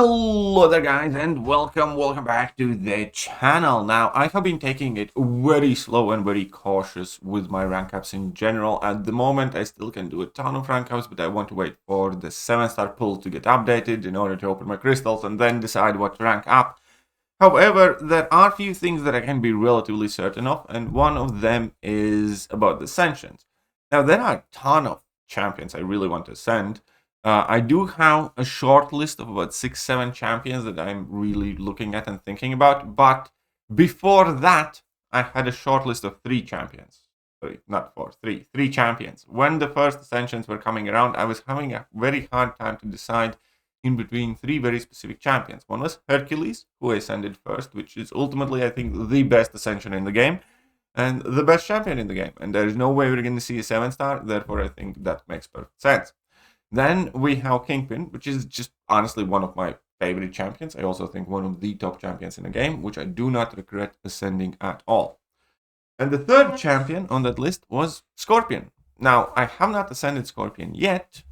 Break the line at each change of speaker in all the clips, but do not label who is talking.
Hello there guys and welcome back to the channel. Now I have been taking it very slow and very cautious with my rank ups in general. At the moment I still can do a ton of rank ups, but I want to wait for the 7-star pull to get updated in order to open my crystals and then decide what to rank up. However, there are a few things that I can be relatively certain of, and one of them is about the ascensions. Now there are a ton of champions I really want to ascend. I do have a short list of about 6-7 champions that I'm really looking at and thinking about, but before that, I had a short list of 3 champions. Sorry, not 4, 3. 3 champions. When the first ascensions were coming around, I was having a very hard time to decide in between 3 very specific champions. One was Hercules, who I ascended first, which is ultimately, I think, the best ascension in the game, and the best champion in the game. And there's no way we're going to see a 7-star, therefore I think that makes perfect sense. Then we have Kingpin, which is just honestly one of my favorite champions. I also think one of the top champions in the game, which I do not regret ascending at all. And the third champion on that list was Scorpion. Now, I have not ascended Scorpion yet,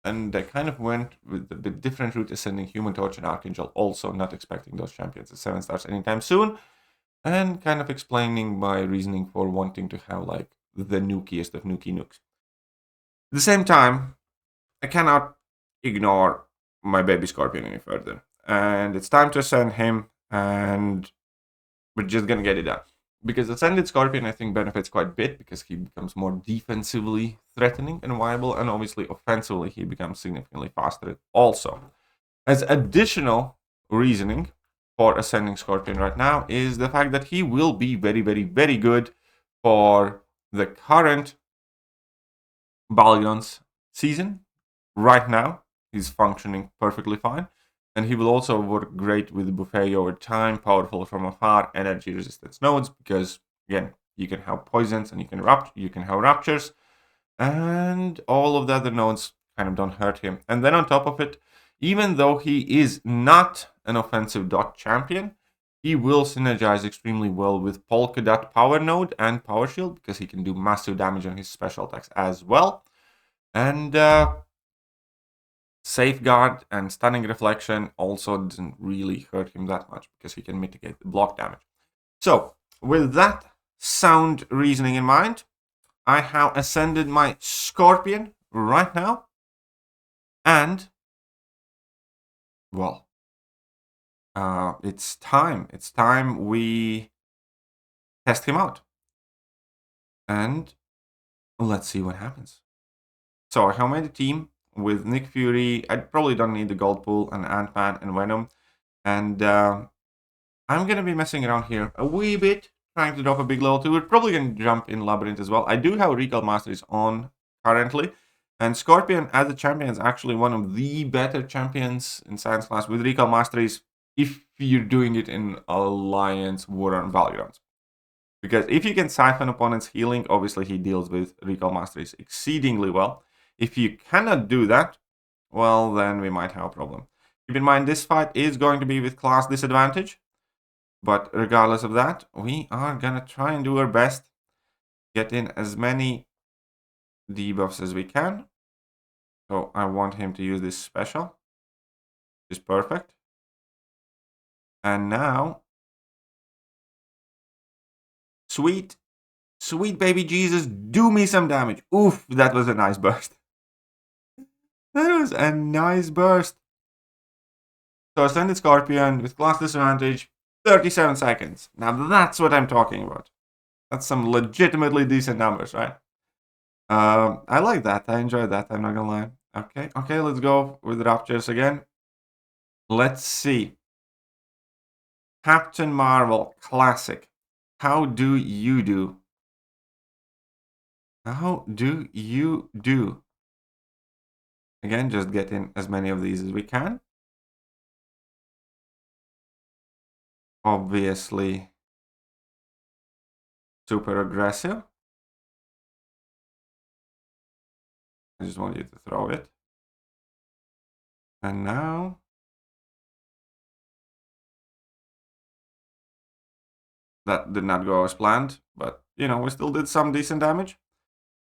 and I kind of went with a bit different route, ascending Human Torch and Archangel, also not expecting those champions as 7 stars anytime soon, and kind of explaining my reasoning for wanting to have like the nukiest of nukes. At the same time, I cannot ignore my baby Scorpion any further. And it's time to ascend him, and we're just gonna get it done. Because ascended Scorpion, I think, benefits quite a bit because he becomes more defensively threatening and viable, and obviously offensively he becomes significantly faster also. As additional reasoning for ascending Scorpion right now is the fact that he will be very good for the current Balion's season. Right now, he's functioning perfectly fine, and he will also work great with Buffet over time, powerful from afar, energy resistance nodes, because again, you can have poisons and you can have ruptures, and all of the other nodes kind of don't hurt him. And then on top of it, even though he is not an offensive dot champion, he will synergize extremely well with Polka Dot Power Node and Power Shield, because he can do massive damage on his special attacks as well. And Safeguard and Stunning Reflection also doesn't really hurt him that much because he can mitigate the block damage. So, with that sound reasoning in mind, I have ascended my Scorpion right now. And, well, it's time. It's time we test him out. And let's see what happens. So, I have made a team with Nick Fury. I probably don't need the Gold Pool, and Ant-Man and Venom. And I'm going to be messing around here a wee bit, trying to drop a big level 2. We're probably going to jump in Labyrinth as well. I do have Recall Masteries on currently. And Scorpion as a champion is actually one of the better champions in Science class with Recall Masteries if you're doing it in Alliance War on Valorant. Because if you can siphon opponent's healing, obviously he deals with Recall Masteries exceedingly well. If you cannot do that, well, then we might have a problem. Keep in mind, this fight is going to be with class disadvantage. But regardless of that, we are going to try and do our best. Get in as many debuffs as we can. So I want him to use this special. Which is perfect. And now, sweet baby Jesus, do me some damage. Oof, that was a nice burst. That was a nice burst. So Ascended Scorpion with class disadvantage, 37 seconds. Now that's what I'm talking about. That's some legitimately decent numbers, right? I like that. I enjoyed that. I'm not gonna lie. Okay, let's go with the Raptors again. Let's see. Captain Marvel Classic. How do you do? How do you do? Again, just get in as many of these as we can. Obviously, super aggressive. I just want you to throw it. And now, that did not go as planned, but, you know, we still did some decent damage.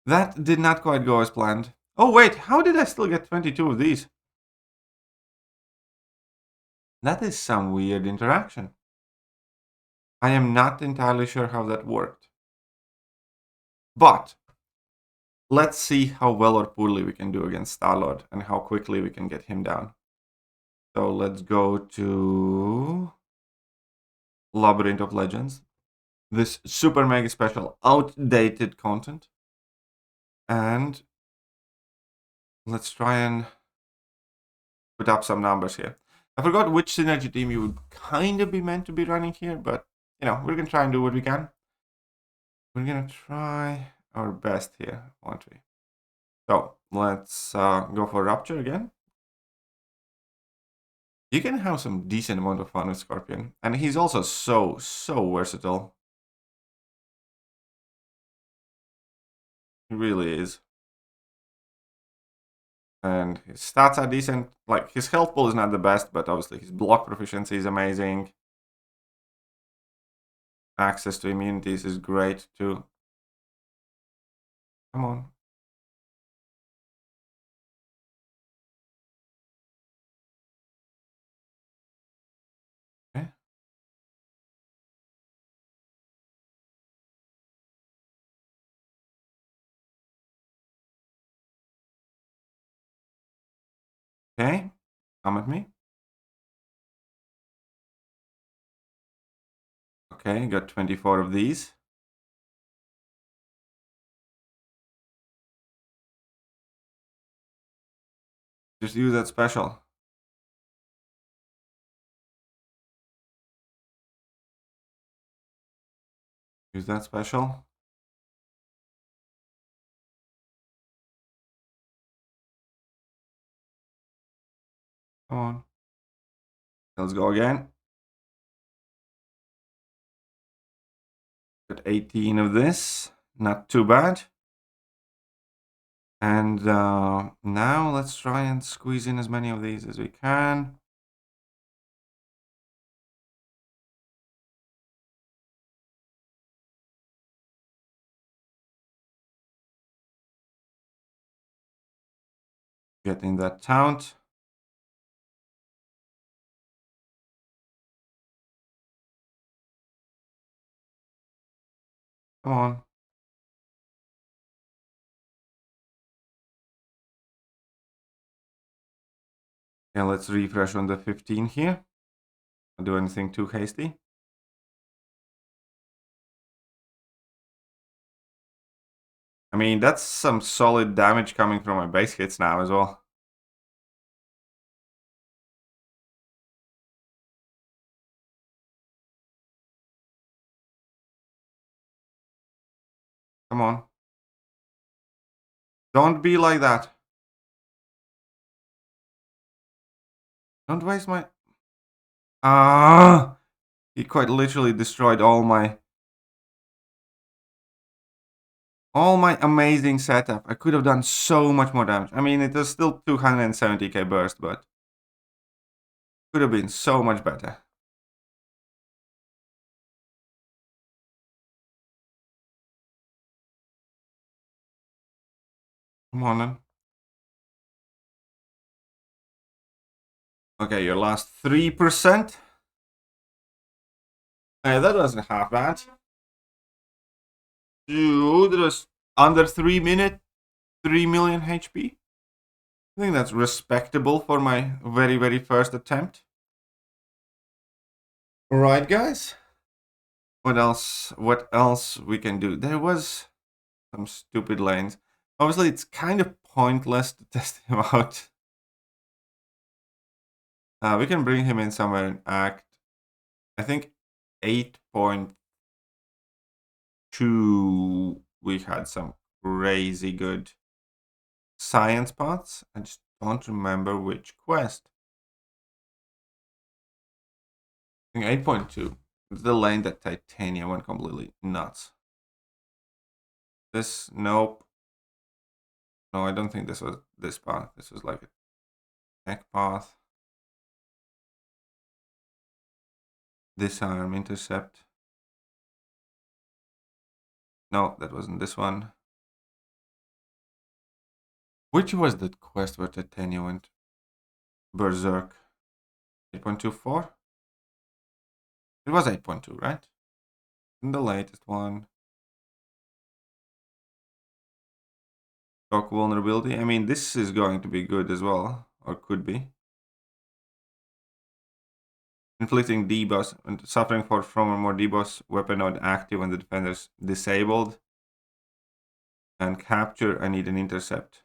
That did not quite go as planned. Oh, wait, how did I still get 22 of these? That is some weird interaction. I am not entirely sure how that worked. But let's see how well or poorly we can do against Star-Lord and how quickly we can get him down. So let's go to Labyrinth of Legends. This super mega special outdated content. And let's try and put up some numbers here. I forgot which synergy team you would kind of be meant to be running here, but you know, we're gonna try and do what we can. We're gonna try our best here, won't we? So let's go for Rupture again. You can have some decent amount of fun with Scorpion, and he's also so versatile. He really is. And his stats are decent. Like, his health pool is not the best, but obviously his block proficiency is amazing. Access to immunities is great too. Come on. Okay. Okay. Come at me. Okay, got 24 of these. Just use that special. Use that special. Come on. Let's go again. Got 18 of this. Not too bad. And now let's try and squeeze in as many of these as we can. Getting that taunt. Come on. Yeah, let's refresh on the 15 here. Don't do anything too hasty. I mean, that's some solid damage coming from my base hits now as well. Come on. Don't be like that. Don't waste my... Ah! He quite literally destroyed all my amazing setup. I could have done so much more damage. I mean, it was still 270k burst, but could have been so much better. Come on then. Okay, your last 3%. Hey, that wasn't half bad. Dude, that was under 3 minutes, 3 million HP. I think that's respectable for my very first attempt. Alright, guys. What else we can do? There was some stupid lanes. Obviously, it's kind of pointless to test him out. We can bring him in somewhere in Act, I think 8.2. We had some crazy good science paths. I just don't remember which quest. I think 8.2. It's the lane that Titania went completely nuts. This, nope. No, I don't think this was this path. This was like a tech path. Disarm, intercept. No, that wasn't this one. Which was the quest where Titania went berserk? 8.24. It was 8.2, right? In the latest one. Shock vulnerability. I mean, this is going to be good as well, or could be. Inflicting debuffs and suffering from or more debuffs, weapon node active when the defender's disabled. And capture, I need an intercept.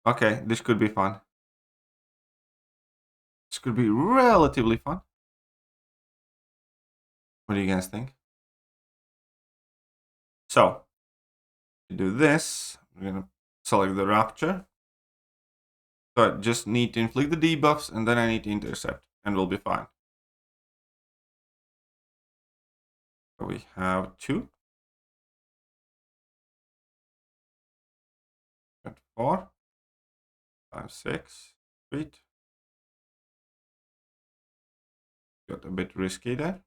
Okay, this could be fun. This could be relatively fun. What do you guys think? So, to do this, I'm going to select the Rapture. So I just need to inflict the debuffs, and then I need to intercept, and we'll be fine. So we have 2. 4. 5, 6. Sweet. Got a bit risky there.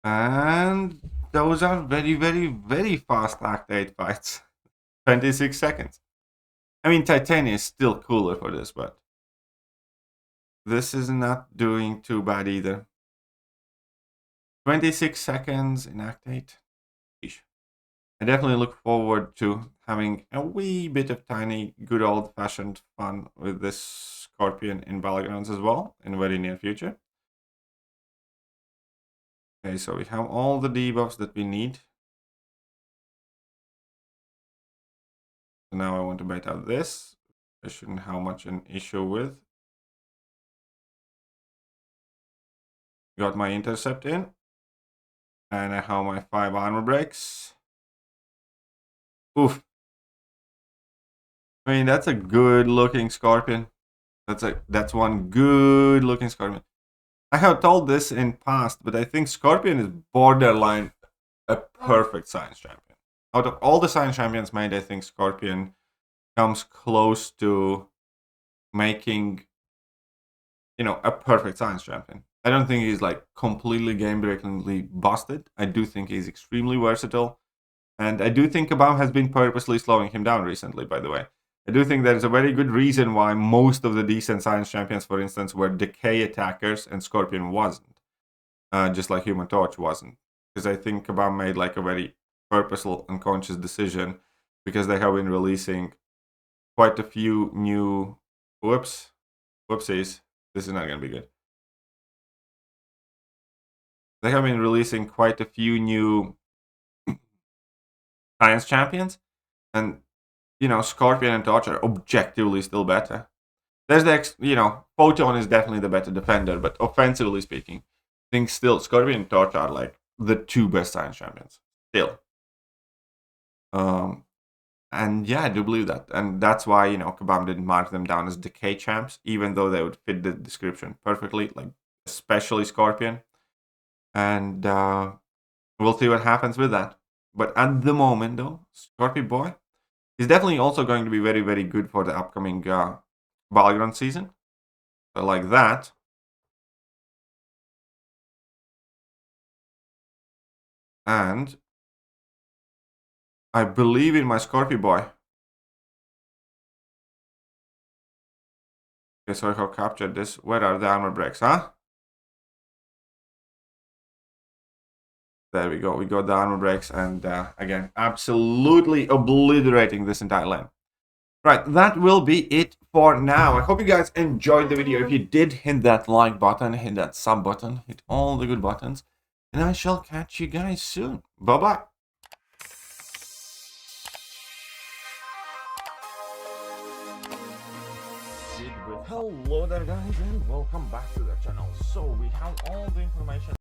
And those are very, very, very fast Act 8 fights. 26 seconds. I mean, Titania is still cooler for this, but this is not doing too bad either. 26 seconds in Act 8. I definitely look forward to having a wee bit of tiny, good old-fashioned fun with this Scorpion in Battlegrounds as well in the very near future. Okay, so we have all the debuffs that we need. So now I want to bait out this. I shouldn't have much an issue with. Got my intercept in. And I have my 5 armor breaks. Oof. I mean, that's a good looking Scorpion. That's one good looking Scorpion. I have told this in past, but I think Scorpion is borderline a perfect science champion. Out of all the science champions made, I think Scorpion comes close to making, a perfect science champion. I don't think he's like completely game-breakingly busted. I do think he's extremely versatile. And I do think Kabam has been purposely slowing him down recently, by the way. I do think there's a very good reason why most of the decent science champions, for instance, were decay attackers and Scorpion wasn't. Just like Human Torch wasn't. Because I think Kabam made like a very purposeful and conscious decision because they have been releasing quite a few new... Whoopsies. This is not going to be good. They have been releasing quite a few new science champions. And Scorpion and Torch are objectively still better. There's Photon is definitely the better defender, but offensively speaking, I think still Scorpion and Torch are like the 2 best science champions. Still. And yeah, I do believe that. And that's why, Kabam didn't mark them down as decay champs, even though they would fit the description perfectly, like especially Scorpion. And we'll see what happens with that. But at the moment, though, Scorpion Boy is definitely also going to be very, very good for the upcoming Battleground season. So like that. And I believe in my Scorpio Boy. Okay, so I have captured this. Where are the armor breaks, huh? There we go. We got the armor breaks, and again, absolutely obliterating this entire lane. Right, that will be it for now. I hope you guys enjoyed the video. If you did, hit that like button, hit that sub button, hit all the good buttons, and I shall catch you guys soon. Bye-bye. Hello there, guys, and welcome back to the channel. So we have all the information